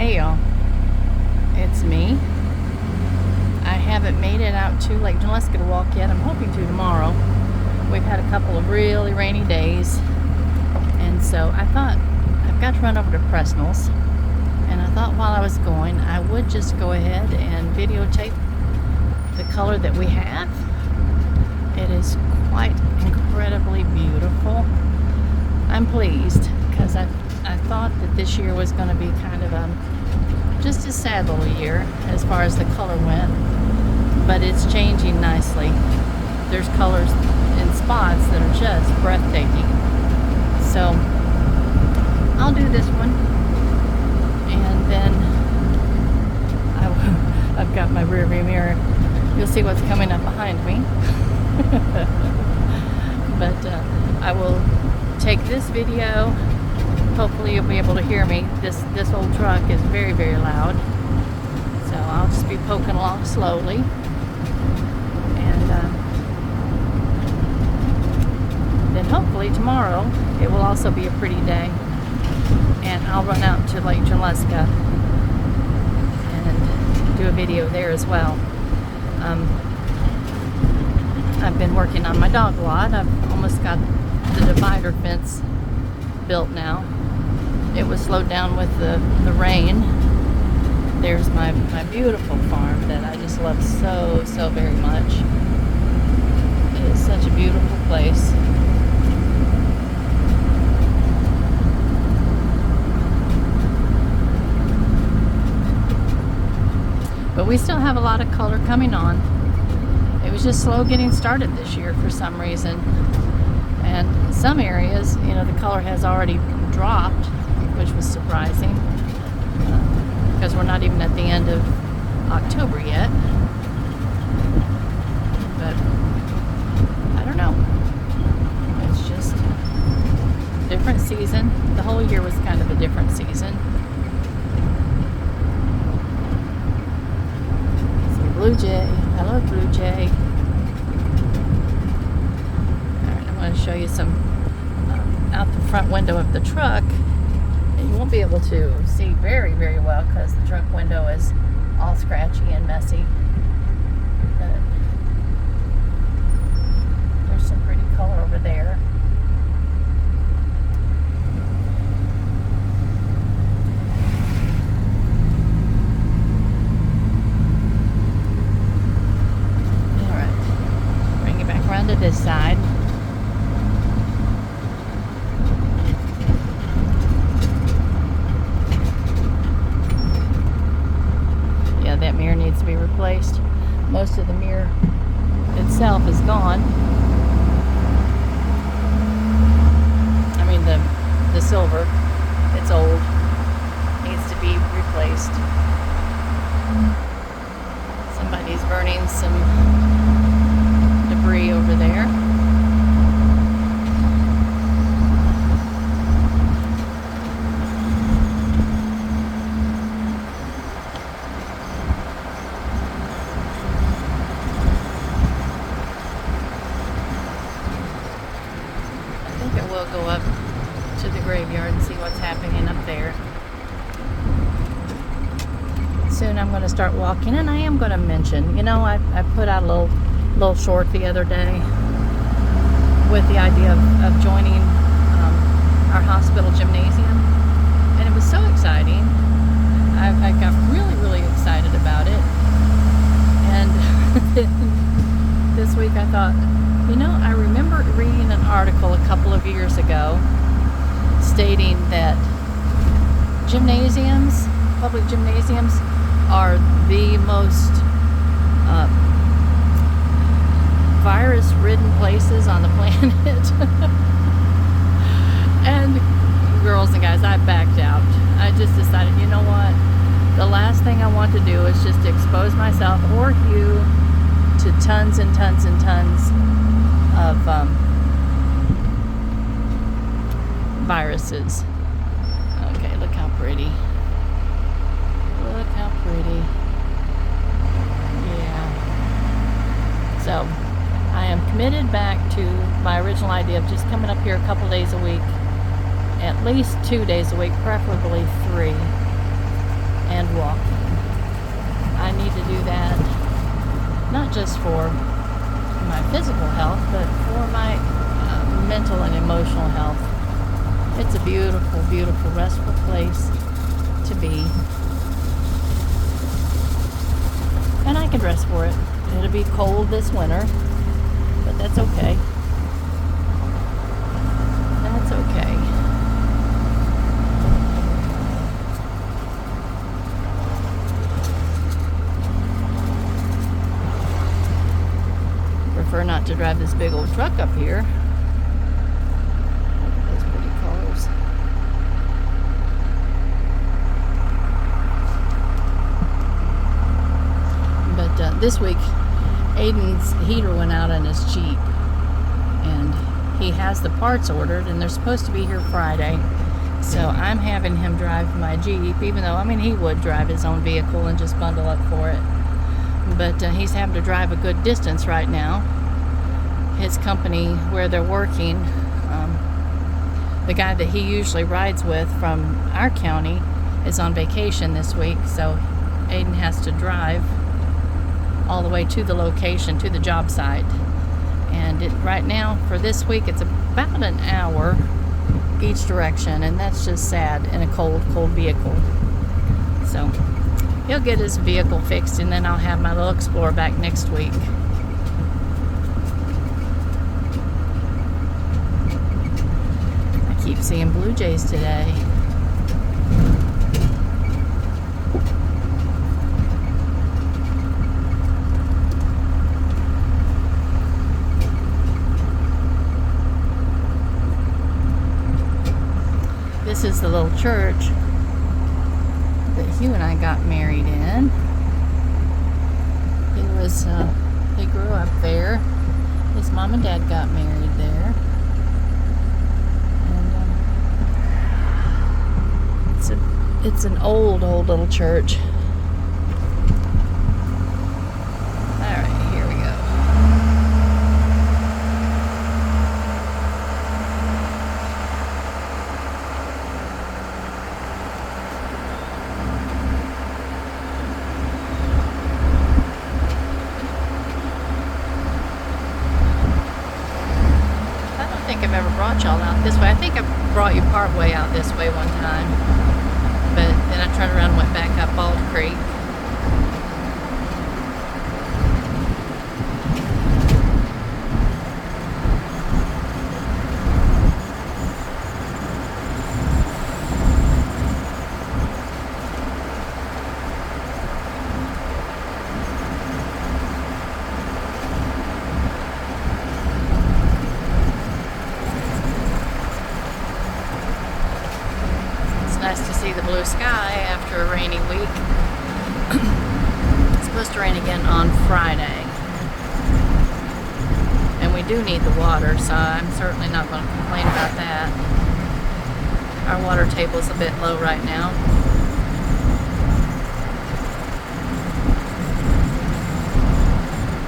Hey y'all, it's me. I haven't made it out to Lake Junaluska to walk yet. I'm hoping to tomorrow. We've had a couple of really rainy days, and so I thought I've got to run over to Presnell's, and I thought while I was going I would just go ahead and videotape the color that we have. It is quite incredibly beautiful. I'm pleased because I thought that this year was going to be kind of just a sad little year as far as the color went, but it's changing nicely. There's colors in spots that are just breathtaking. So I'll do this one, and then I've got my rear view mirror. You'll see what's coming up behind me. But I will take this video. Hopefully you'll be able to hear me. This old truck is very, very loud. So I'll just be poking along slowly. And then hopefully tomorrow it will also be a pretty day. And I'll run out to Lake Junaluska and do a video there as well. I've been working on my dog lot. I've almost got the divider fence built now. It was slowed down with the rain. There's my beautiful farm that I just love so very much. It is such a beautiful place. But we still have a lot of color coming on. It was just slow getting started this year for some reason. And some areas, you know, the color has already dropped, which was surprising, because we're not even at the end of October yet. But I don't know. It's just different season. The whole year was kind of a different season. See, blue jay. Hello, blue jay. All right, I'm going to show you some out the front window of the truck. And you won't be able to see very, very well because the truck window is all scratchy and messy. But there's some pretty color over there. Alright, bring it back around to this side. That mirror needs to be replaced. Most of the mirror itself is gone. I mean the silver, it's old, needs to be replaced. Somebody's burning some debris over there. We'll go up to the graveyard and see what's happening up there. Soon I'm going to start walking, and I am going to mention, you know, I put out a little short the other day with the idea of joining our hospital gymnasium, and it was so exciting. I got really excited about it, and this week I thought, you know, I remember reading an article a couple of years ago stating that gymnasiums, public gymnasiums, are the most virus-ridden places on the planet. And girls and guys, I backed out. I just decided, you know what? The last thing I want to do is just expose myself or you to tons and tons and tons of viruses. Okay, look how pretty. Look how pretty. Yeah. So, I am committed back to my original idea of just coming up here a couple days a week. At least 2 days a week, preferably 3. for my physical health, but for my mental and emotional health. It's a beautiful, beautiful, restful place to be. And I can dress for it. It'll be cold this winter, but that's okay. That's okay. Prefer not to drive this big old truck up here. Look at those pretty colors. But this week, Aiden's heater went out on his Jeep, and he has the parts ordered, and they're supposed to be here Friday. So I'm having him drive my Jeep, even though, I mean, he would drive his own vehicle and just bundle up for it. But he's having to drive a good distance right now. His company, where they're working, the guy that he usually rides with from our county is on vacation this week, so Aiden has to drive all the way to the location, to the job site. And right now, for this week, it's about an hour each direction, and that's just sad in a cold, cold vehicle. So he'll get his vehicle fixed, and then I'll have my little Explorer back next week. I keep seeing blue jays today. This is the little church that Hugh and I got married in. He grew up there. His mom and dad got married there. And it's an old little church. All right, here we go. I think I've ever brought y'all out this way. I think I brought you part way out this way one time, but then I turned around and went back up Bald Creek. Nice to see the blue sky after a rainy week. It's supposed to rain again on Friday. And we do need the water, so I'm certainly not going to complain about that. Our water table is a bit low right now.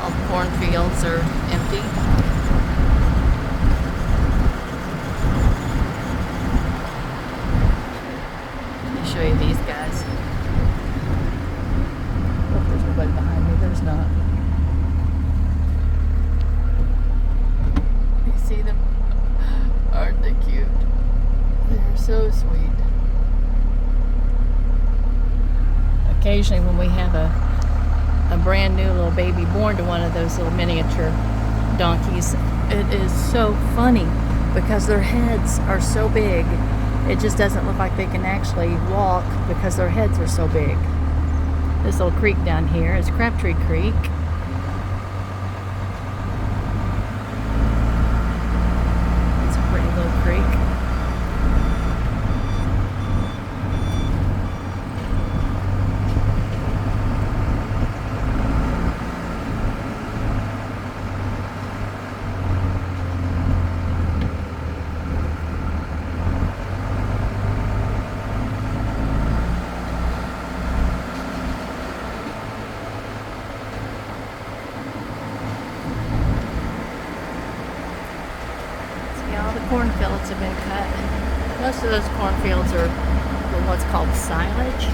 All the cornfields are empty. Show you these guys. Hope there's nobody behind me. There's not. You see them? Aren't they cute? They're so sweet. Occasionally when we have a brand new little baby born to one of those little miniature donkeys, it is so funny because their heads are so big. It just doesn't look like they can actually walk because their heads are so big. This little creek down here is Crabtree Creek. It's a pretty little creek. All the cornfields have been cut. Most of those cornfields are what's called silage.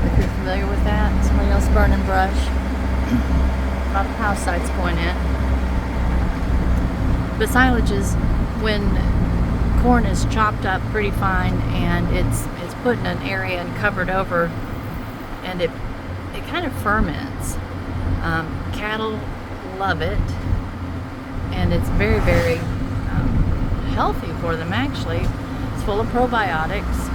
If you're familiar with that, somebody else burning brush. A lot of house sites going in. But silage is when corn is chopped up pretty fine and it's put in an area and covered over, and it kind of ferments. Cattle love it, and it's very, very healthy for them actually. It's full of probiotics.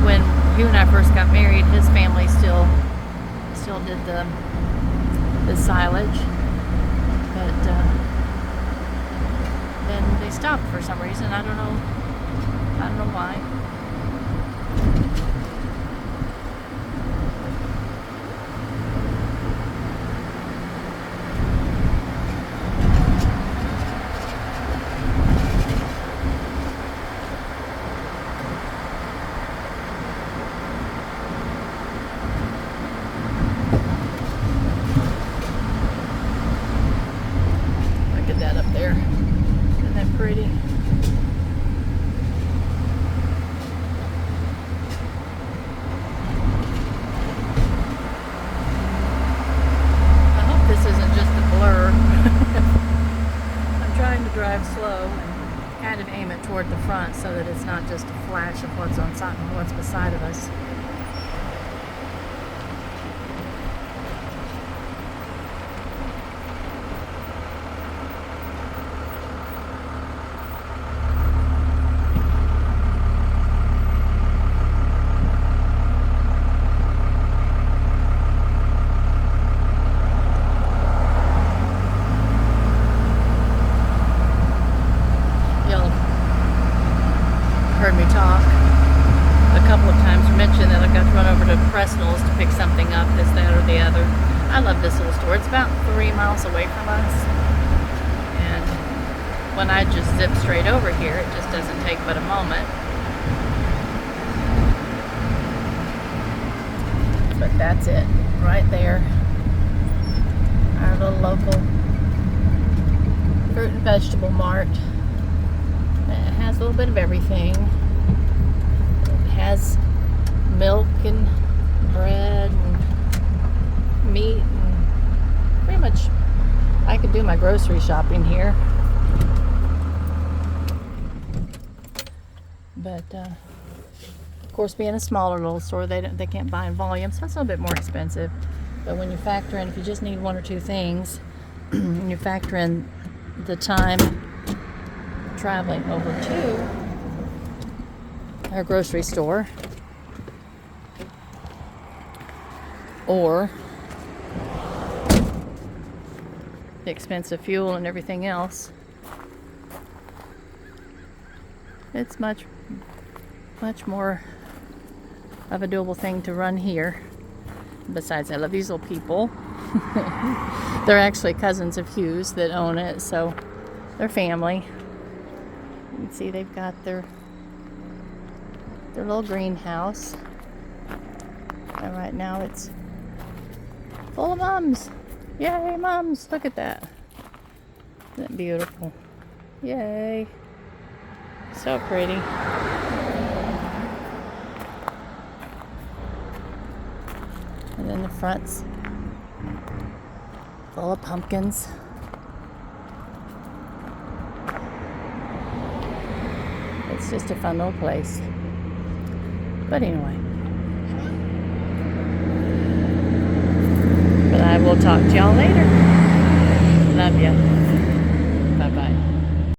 When Hugh and I first got married, his family still did the silage, but then they stopped for some reason. I don't know why. That up there. Isn't that pretty? I hope this isn't just a blur. I'm trying to drive slow and kind of aim it toward the front so that it's not just a flash of what's beside of us. Heard me talk a couple of times, mentioned that I got to run over to Presnell's to pick something up, this, that, or the other. I love this little store. It's about 3 miles away from us, and when I just zip straight over here, it just doesn't take but a moment. But that's it, right there. Our little local fruit and vegetable mart. It has a little bit of everything. It has milk and bread and meat, and pretty much I could do my grocery shopping here. But of course, being a smaller little store, they can't buy in volume, so it's a little bit more expensive. But when you factor in, if you just need one or two things, and you factor in the time traveling over to our grocery store, or the expense of fuel and everything else, it's much more of a doable thing to run here. Besides, I love these little people. They're actually cousins of Hugh's that own it, so they're family. You can see they've got their little greenhouse, and right now it's full of mums. Yay, mums! Look at that. Isn't that beautiful? Yay! So pretty. And then the front's full of pumpkins. It's just a fun little place. But anyway. But I will talk to y'all later. Love ya.